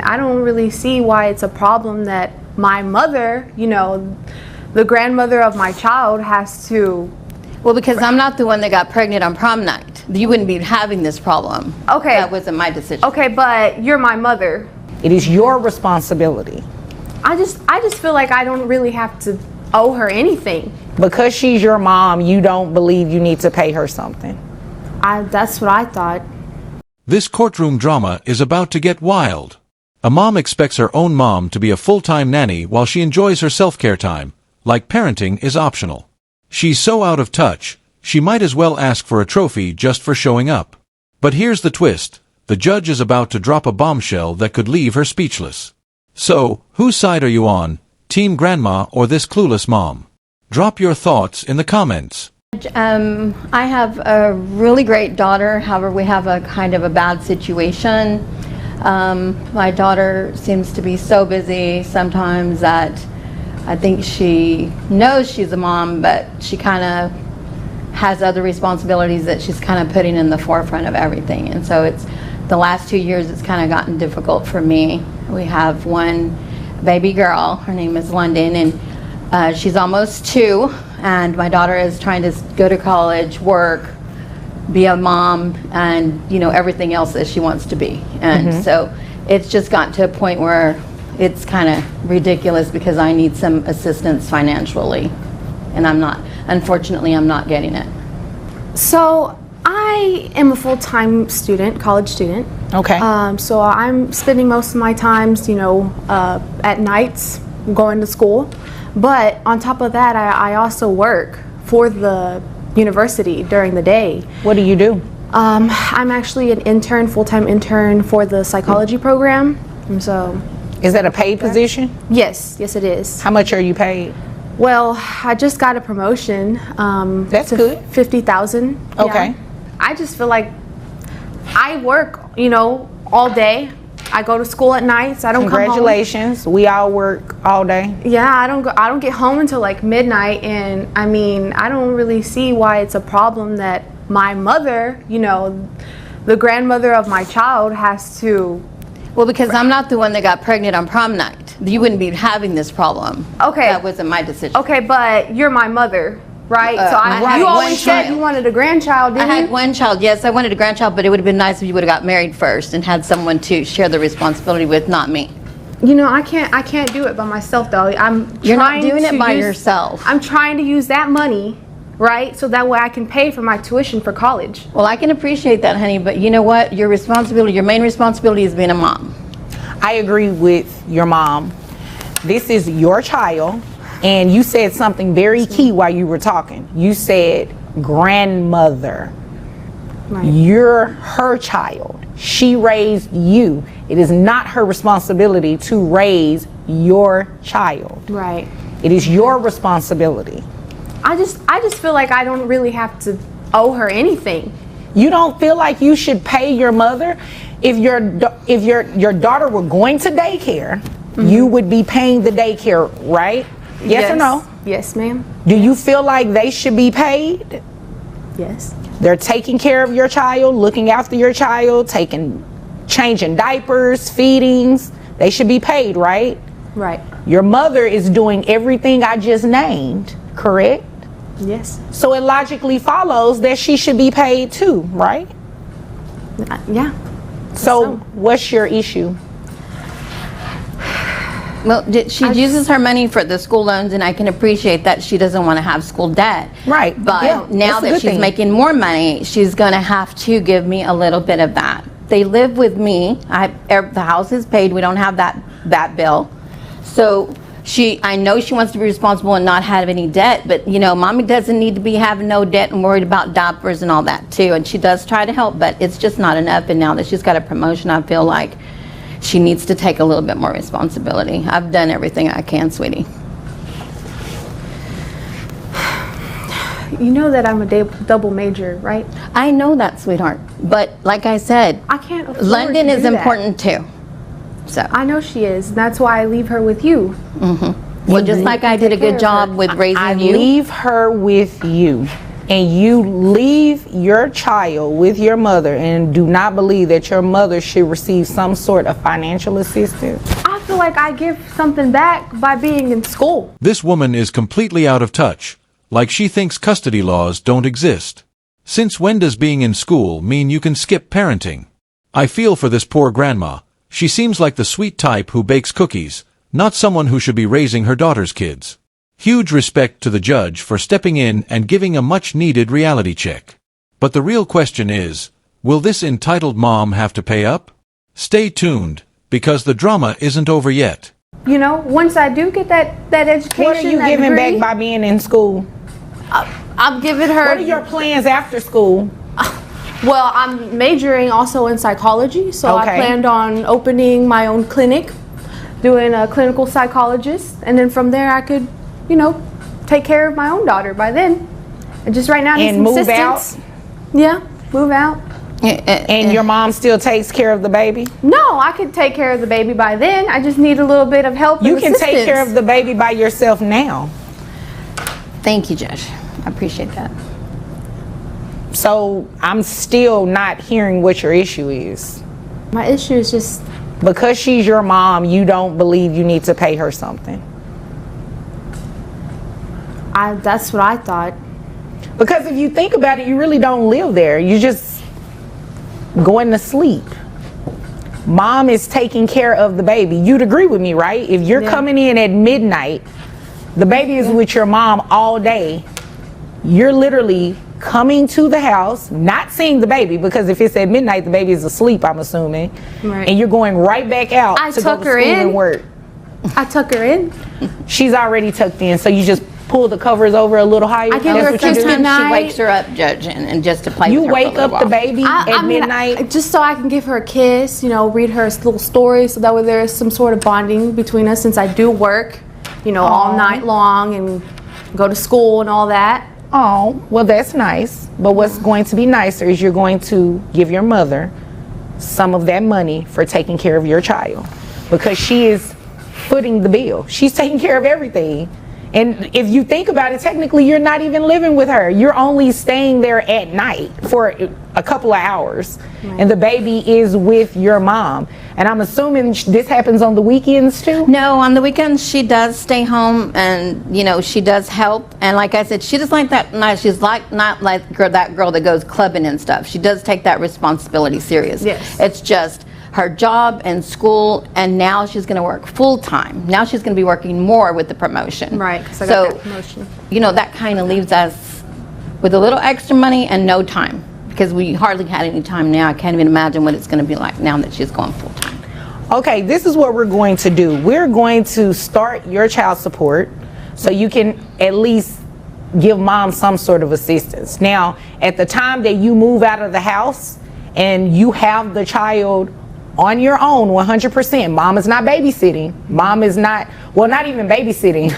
I don't really see why it's a problem that my mother, the grandmother of my child, has to. Well, because I'm not the one that got pregnant on prom night. You wouldn't be having this problem. Okay. That wasn't my decision. Okay, but you're my mother. It is your responsibility. I just feel like I don't really have to owe her anything. Because she's your mom, you don't believe you need to pay her something. That's what I thought. This courtroom drama is about to get wild. A mom expects her own mom to be a full-time nanny while she enjoys her self-care time, like parenting is optional. She's so out of touch, she might as well ask for a trophy just for showing up. But here's the twist. The judge is about to drop a bombshell that could leave her speechless. So, whose side are you on, Team Grandma or this clueless mom? Drop your thoughts in the comments. I have a really great daughter. However, we have a kind of a bad situation. My daughter seems to be so busy sometimes that I think she knows she's a mom, but she kind of has other responsibilities that she's kind of putting in the forefront of everything. And so it's the last 2 years it's kind of gotten difficult for me. We have one baby girl, her name is London, and she's almost 2, and my daughter is trying to go to college, work, be a mom, and everything else that she wants to be. And so it's just gotten to a point where it's kind of ridiculous because I need some assistance financially, and unfortunately I'm not getting it. So I am a full-time student, college student. Okay. So I'm spending most of my times, at nights going to school. But on top of that, I also work for the university during the day. What do you do? I'm actually an intern, full-time intern for the psychology program. And so. Is that a paid position? Yes, it is. How much are you paid? Well, I just got a promotion. That's to good. 50,000. Okay. Yeah. I just feel like I work, all day. I go to school at nights. I don't come home. Congratulations. We all work all day. Yeah, I don't get home until like midnight, and I don't really see why it's a problem that my mother, the grandmother of my child, has to. Well, because I'm not the one that got pregnant on prom night. You wouldn't be having this problem. Okay. That wasn't my decision. Okay, but you're my mother, right? So I had you one always said child. you wanted a grandchild, didn't I you? had one child. Yes, I wanted a grandchild, but it would have been nice if you would have got married first and had someone to share the responsibility with, not me. I can't do it by myself though. You're not doing it by yourself. I'm trying to use that money, right? So that way I can pay for my tuition for college. Well, I can appreciate that, honey, but you know what? Your main responsibility is being a mom. I agree with your mom. This is your child, and you said something very key while you were talking. You said grandmother. Right. You're her child. She raised you. It is not her responsibility to raise your child. Right. It is your responsibility. I just feel like I don't really have to owe her anything. You don't feel like you should pay your mother? If your daughter were going to daycare, you would be paying the daycare, right? Yes or no? Yes, ma'am. Do you feel like they should be paid? Yes. They're taking care of your child, looking after your child, changing diapers, feedings. They should be paid, right? Right. Your mother is doing everything I just named, correct? Yes. So it logically follows that she should be paid too, right? Yeah. So what's your issue? Well, she uses her money for the school loans, and I can appreciate that she doesn't want to have school debt. Right. But Yeah, now that's a that good she's thing. making more money, she's going to have to give me a little bit of that. They live with me. The house is paid. We don't have that bill. So I know she wants to be responsible and not have any debt, but mommy doesn't need to be having no debt and worried about diapers and all that too. And she does try to help, but it's just not enough. And now that she's got a promotion, I feel like she needs to take a little bit more responsibility. I've done everything I can, sweetie. You know that I'm a double major, right? I know that, sweetheart. But like I said, I can't afford London to is do that. important too. So I know she is. And that's why I leave her with you. well, just like I did a good job with raising I you. leave her with you. and you leave your child with your mother and do not believe that your mother should receive some sort of financial assistance? I feel like I give something back by being in school. This woman is completely out of touch, like she thinks custody laws don't exist. Since when does being in school mean you can skip parenting? I feel for this poor grandma. She seems like the sweet type who bakes cookies, not someone who should be raising her daughter's kids. Huge respect to the judge for stepping in and giving a much-needed reality check. But the real question is, will this entitled mom have to pay up? Stay tuned, because the drama isn't over yet. You know, once I do get that education, What are you that giving degree, back by being in school? I'm giving her. What are your plans after school? Well, I'm majoring also in psychology, so Okay. I planned on opening my own clinic, doing a clinical psychologist, and then from there I could, you know, take care of my own daughter by then. And just right now, I need And some move assistance. out? Yeah, move out. And your mom still takes care of the baby? No, I could take care of the baby by then. I just need a little bit of help. You and can take care assistance. of the baby by yourself now. Thank you, Judge. I appreciate that. So I'm still not hearing what your issue is. My issue is just, Because she's your mom, you don't believe you need to pay her something. that's what I thought. Because if you think about it, you really don't live there. You just going to sleep. Mom is taking care of the baby. You'd agree with me, right? If you're Yeah. coming in at midnight, the baby is with your mom all day. You're literally coming to the house, not seeing the baby, because if it's at midnight, the baby is asleep, I'm assuming. Right. And you're going right back out I to go tuck to her school in. and work. I tuck her in. She's already tucked in, so you just pull the covers over a little higher. I give That's her a what you kiss do? at night. She wakes her up, Judge, and just to play You with her for a wake little up the while. baby I at mean, midnight. just so I can give her a kiss, you know, read her little stories, so that way there is some sort of bonding between us, since I do work, you know, all night long and go to school and all that. Oh, well, that's nice. But what's going to be nicer is you're going to give your mother some of that money for taking care of your child, because she is footing the bill. She's taking care of everything. And if you think about it, technically you're not even living with her. You're only staying there at night for a couple of hours. And the baby is with your mom. And I'm assuming this happens on the weekends too? No, on the weekends she does stay home, and you know she does help. And like I said, she does like that. Nice. She's like not like that girl that goes clubbing and stuff. She does take that responsibility serious. Yes. It's just her job and school, and now she's going to work full time. Now she's going to be working more with the promotion. Right, 'cause I got that promotion. You know, that kind of leaves us with a little extra money and no time, because we hardly had any time now. I can't even imagine what it's going to be like now that she's going full time. Okay, this is what we're going to do. We're going to start your child support so you can at least give mom some sort of assistance. Now, at the time that you move out of the house and you have the child on your own 100%, mom is not babysitting. Mom is not, well, not even babysitting.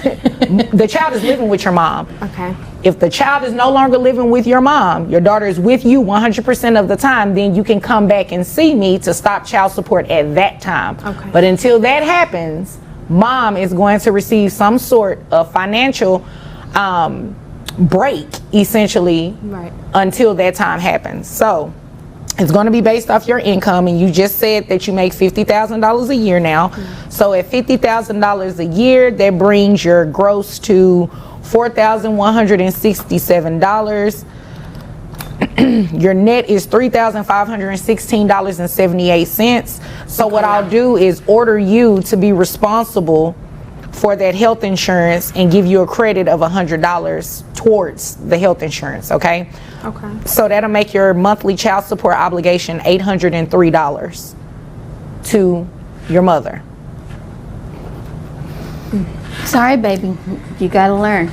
The child is living with your mom. Okay. If the child is no longer living with your mom, your daughter is with you 100% of the time, then you can come back and see me to stop child support at that time. Okay. But until that happens, mom is going to receive some sort of financial break, essentially, Right. until that time happens. So it's going to be based off your income, and you just said that you make $50,000 a year now. So at $50,000 a year, that brings your gross to $4,167. Your net is $3,516.78. So what I'll do is order you to be responsible for that health insurance and give you a credit of $100 towards the health insurance, okay? Okay. So that'll make your monthly child support obligation $803 to your mother. Sorry, baby. You got to learn.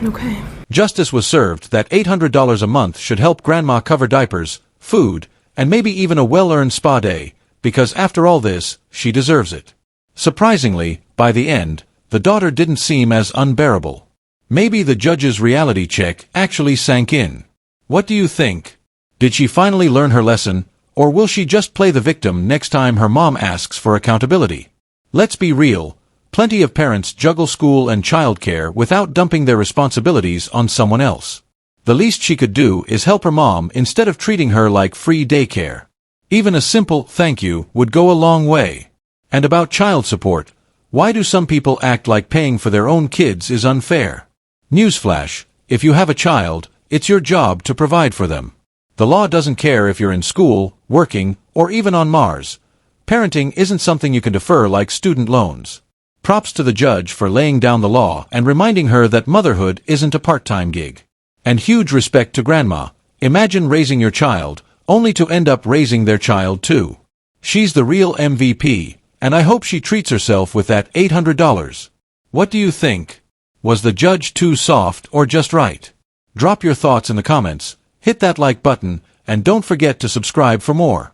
Okay. Justice was served that $800 a month should help grandma cover diapers, food, and maybe even a well-earned spa day, because after all this, she deserves it. Surprisingly, by the end, the daughter didn't seem as unbearable. Maybe the judge's reality check actually sank in. What do you think? Did she finally learn her lesson, or will she just play the victim next time her mom asks for accountability? Let's be real. Plenty of parents juggle school and childcare without dumping their responsibilities on someone else. The least she could do is help her mom instead of treating her like free daycare. Even a simple thank you would go a long way. And about child support, why do some people act like paying for their own kids is unfair? Newsflash, if you have a child, it's your job to provide for them. The law doesn't care if you're in school, working, or even on Mars. Parenting isn't something you can defer like student loans. Props to the judge for laying down the law and reminding her that motherhood isn't a part-time gig. And huge respect to Grandma. Imagine raising your child, only to end up raising their child too. She's the real MVP, and I hope she treats herself with that $800. What do you think? Was the judge too soft or just right? Drop your thoughts in the comments, hit that like button, and don't forget to subscribe for more.